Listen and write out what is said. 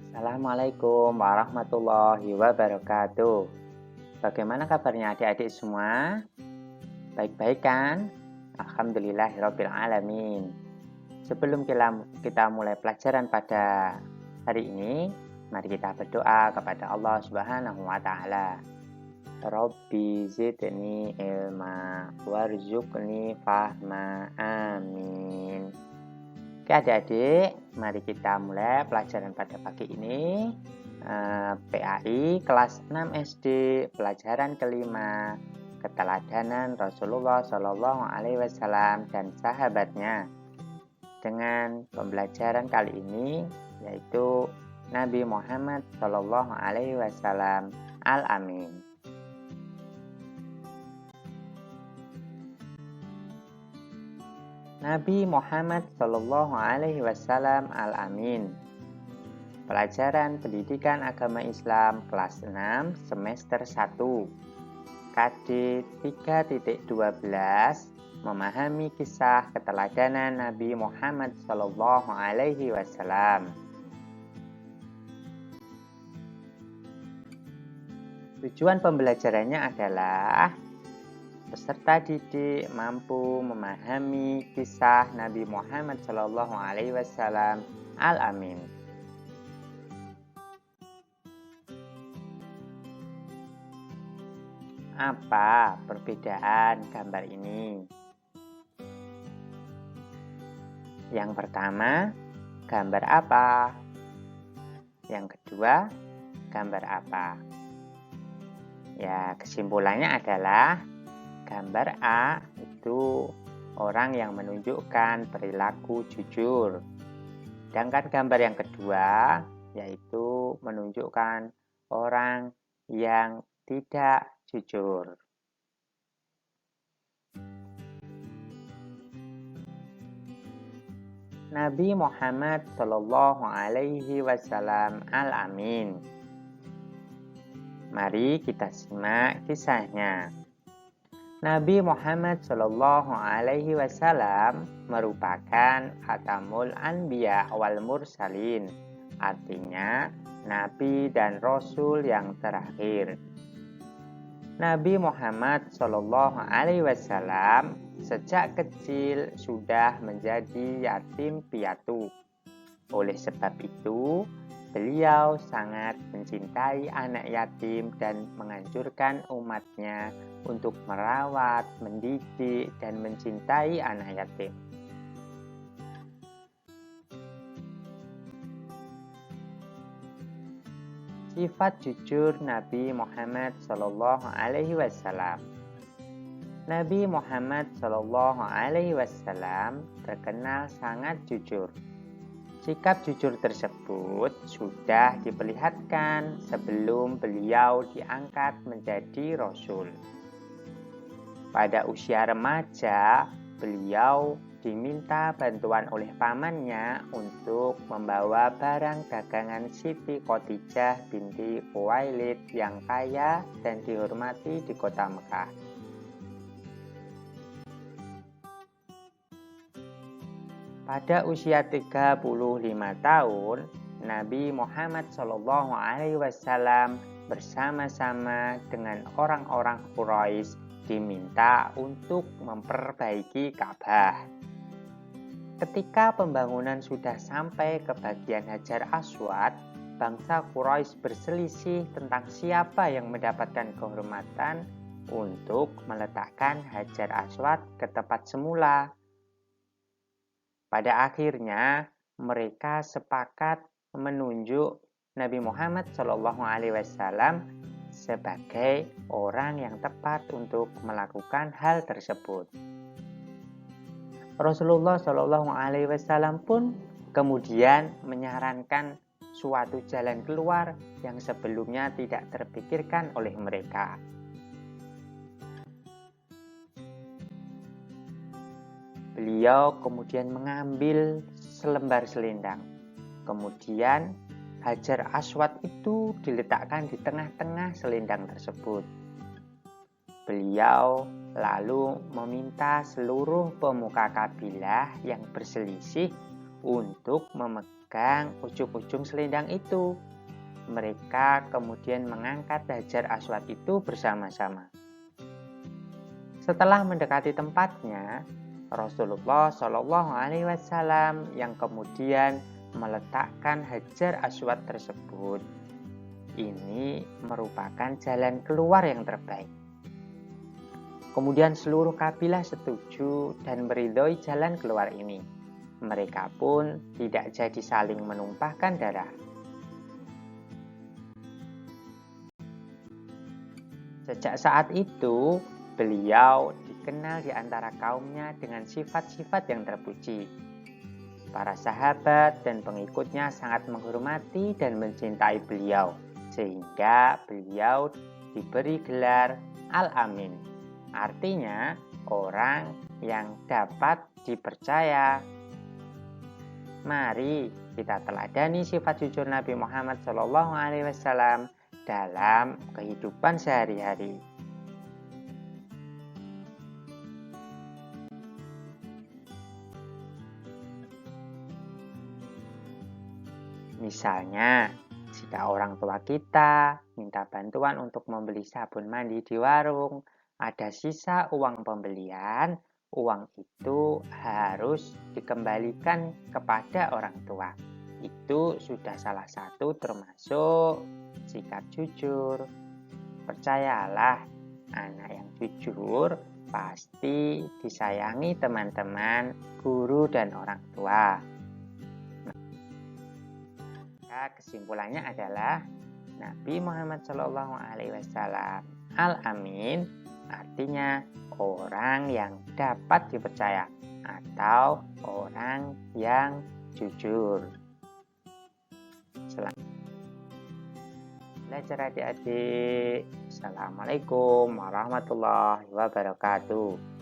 Assalamualaikum warahmatullahi wabarakatuh. Bagaimana kabarnya adik-adik semua? Baik-baik kan? Alhamdulillahirabbil alamin. Sebelum kita mulai pelajaran pada hari ini, mari kita berdoa kepada Allah Subhanahu wa taala. Rabbi zidni ilma warzuqni fahma. Amin. Oke adik-adik, mari kita mulai pelajaran pada pagi ini. PAI kelas 6 SD, pelajaran kelima, keteladanan Rasulullah Shallallahu Alaihi Wasallam dan sahabatnya. Dengan pembelajaran kali ini yaitu Nabi Muhammad Shallallahu Alaihi Wasallam Al-Amin. Nabi Muhammad Shallallahu Alaihi Wasallam Al-Amin. Pelajaran Pendidikan Agama Islam kelas 6 semester 1 KD 3.12 memahami kisah keteladanan Nabi Muhammad Shallallahu Alaihi Wasallam. Tujuan pembelajarannya adalah peserta didik mampu memahami kisah Nabi Muhammad Shallallahu Alaihi Wasallam Al-Amin. Apa perbedaan gambar ini? Yang pertama, gambar apa? Yang kedua, gambar apa? Ya, kesimpulannya adalah gambar A itu orang yang menunjukkan perilaku jujur. Sedangkan gambar yang kedua yaitu menunjukkan orang yang tidak jujur. Nabi Muhammad Shallallahu Alaihi Wasallam Al-Amin. Mari kita simak kisahnya. Nabi Muhammad Shallallahu Alaihi Wasallam merupakan Khatamul Anbiya wal Mursalin, artinya Nabi dan Rasul yang terakhir. Nabi Muhammad Shallallahu Alaihi Wasallam sejak kecil sudah menjadi yatim piatu. Oleh sebab itu, beliau sangat mencintai anak yatim dan menganjurkan umatnya untuk merawat, mendidik, dan mencintai anak yatim. Sifat jujur Nabi Muhammad Shallallahu Alaihi Wasallam. Nabi Muhammad Shallallahu Alaihi Wasallam terkenal sangat jujur. Sikap jujur tersebut sudah diperlihatkan sebelum beliau diangkat menjadi Rasul. Pada usia remaja, beliau diminta bantuan oleh pamannya untuk membawa barang dagangan Siti Khadijah binti Khuwailid yang kaya dan dihormati di kota Mekah. Pada usia 35 tahun, Nabi Muhammad Shallallahu Alaihi Wasallam bersama-sama dengan orang-orang Quraisy diminta untuk memperbaiki Ka'bah. Ketika pembangunan sudah sampai ke bagian Hajar Aswad, bangsa Quraisy berselisih tentang siapa yang mendapatkan kehormatan untuk meletakkan Hajar Aswad ke tempat semula. Pada akhirnya, mereka sepakat menunjuk Nabi Muhammad SAW sebagai orang yang tepat untuk melakukan hal tersebut. Rasulullah SAW pun kemudian menyarankan suatu jalan keluar yang sebelumnya tidak terpikirkan oleh mereka. Beliau kemudian mengambil selembar selendang. Kemudian Hajar Aswad itu diletakkan di tengah-tengah selendang tersebut. Beliau lalu meminta seluruh pemuka kabilah yang berselisih untuk memegang ujung-ujung selendang itu. Mereka kemudian mengangkat Hajar Aswad itu bersama-sama. Setelah mendekati tempatnya, Rasulullah Shallallahu Alaihi Wasallam yang kemudian meletakkan Hajar Aswad tersebut. Ini merupakan jalan keluar yang terbaik. Kemudian seluruh kabilah setuju dan meridhoi jalan keluar ini. Mereka pun tidak jadi saling menumpahkan darah. Sejak saat itu, beliau dikenal di antara kaumnya dengan sifat-sifat yang terpuji. Para sahabat dan pengikutnya sangat menghormati dan mencintai beliau, sehingga beliau diberi gelar Al-Amin. Artinya, orang yang dapat dipercaya. Mari kita teladani sifat jujur Nabi Muhammad SAW dalam kehidupan sehari-hari. Misalnya, jika orang tua kita minta bantuan untuk membeli sabun mandi di warung, ada sisa uang pembelian, uang itu harus dikembalikan kepada orang tua. Itu sudah salah satu termasuk sikap jujur. Percayalah, anak yang jujur pasti disayangi teman-teman, guru, dan orang tua. Kesimpulannya adalah Nabi Muhammad SAW Al-Amin, artinya orang yang dapat dipercaya atau orang yang jujur. Selamat belajar adik-adik. Assalamualaikum warahmatullahi wabarakatuh.